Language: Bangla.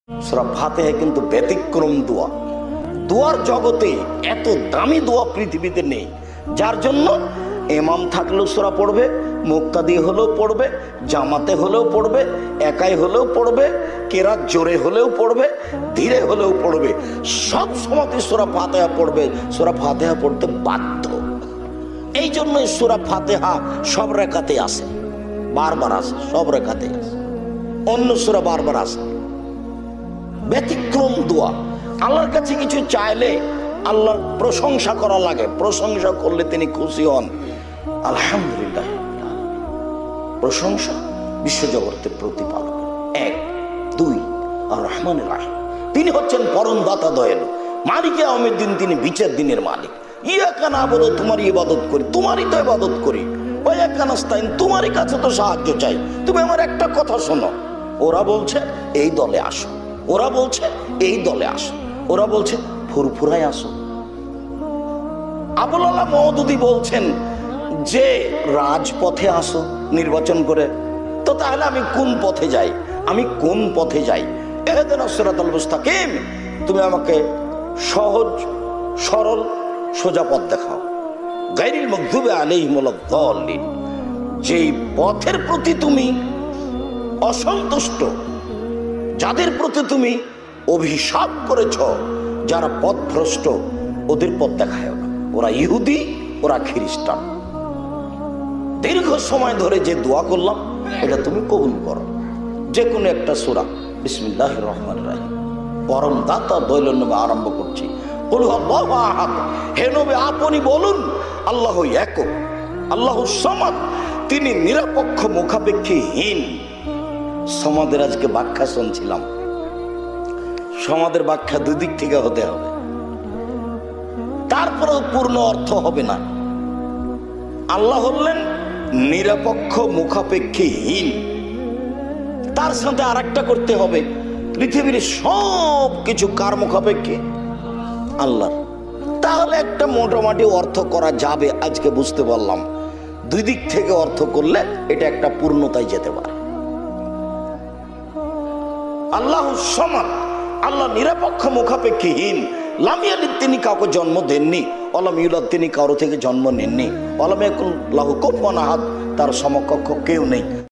সূরা ফাতিহা কিন্তু ব্যতিক্রম দোয়া। দোয়ার জগতে এত দামি দোয়া পৃথিবীতে নেই, যার জন্য ইমাম থাকলেও সূরা পড়বে, মুক্তাদি হলেও পড়বে, জামাতে হলেও পড়বে, একাই হলেও পড়বে, কেরাত জোরে হলেও পড়বে, ধীরে হলেও পড়বে, সব সময়তে সূরা ফাতিহা পড়বে। সূরা ফাতিহা পড়তে বাধ্য। এই জন্যই সূরা ফাতিহা সব রাকাতে আসে, বারবার আসে, সব রাকাতে আসে। অন্য সূরা বারবার আসে। ব্যতিক্রম দোয়া। আল্লাহর কাছে কিছু চাইলে আল্লাহর প্রশংসা করা লাগে, প্রশংসা করলে তিনি খুশি হন। আলহামদুলিল্লাহ, প্রশংসা বিশ্বজগতের প্রতিপালক। এক, দুই, আর রহমানুর রাহিম, তিনি হচ্ছেন পরম দাতা, দয়ালু, মালিকে ইয়াউমিদ দিন, তিনি বিচার দিনের মালিক। ইয়াকা না'বুদু, তোমারই ইবাদত করি, তোমারই তো ইবাদত করি। ওয়া ইয়াকা নাস্তাইন, তোমারই কাছে তো সাহায্য চাই। তুমি আমার একটা কথা শোনো, ওরা বলছে এই দলে আসো, ওরা বলছে এই দলে আসো, ওরা বলছে ফুরফুরায় আসো। আবুল আলা মওদুদি বলছেন যে রাজপথে আসো নির্বাচন করে। তো তাহলে আমি কোন পথে যাই? আমি কোন পথে যাই? ইহদিনাস সিরাতাল মুস্তাকিম, তুমি আমাকে সহজ সরল সোজা পথ দেখাও। গায়রিল মাগদুবি আলাইহিম ওয়ালাদ-দাল্লিন, যেই পথের প্রতি তুমি অসন্তুষ্ট, যাদের প্রতি তুমি অভিশাপ করেছ, যারা পথভ্রষ্ট, ওদের পথ দেখায় না। ওরা ইহুদি, ওরা খ্রিস্টান। দীর্ঘ সময় ধরে যে দোয়া করলাম এটা তুমি কবুল করো। যে কোনো একটা সূরা, বিসমিল্লাহির রহমানির রহিম, পরম দাতা দয়ালু নামে আরম্ভ করছি। কুল হুয়াল্লাহু আহাদ, হে নবী আপনি বলুন আল্লাহু একক, আল্লাহু সামাদ, তিনি নিরপেক্ষ মুখাপেক্ষীহীন। সমাদের আজকে ব্যাখ্যা শুনছিলাম। সমাদের ব্যাখ্যা দুই দিক থেকে হতে হবে, তারপরেও পূর্ণ অর্থ হবে না। আল্লাহ হলেন নিরপেক্ষ মুখাপেক্ষীহীন, তার সাথে আরেকটা করতে হবে, পৃথিবীর সব কিছু কার মুখাপেক্ষী? আল্লাহর। তাহলে একটা মোটামুটি অর্থ করা যাবে। আজকে বুঝতে পারলাম দুই দিক থেকে অর্থ করলে এটা একটা পূর্ণতায় যেতে পারে। আল্লাহু সামাদ, আল্লাহ নিরপেক্ষ মুখাপেক্ষীহীন। লাম ইয়ালিদ, তিনি কাউকে জন্ম দেননি। ওয়ালাম ইউলাদ, তিনি কারো থেকে জন্ম নেননি। ওয়ালাম ইয়াকুল লাহু কুফুয়ান আহাদ, তার সমকক্ষ কেউ নেই।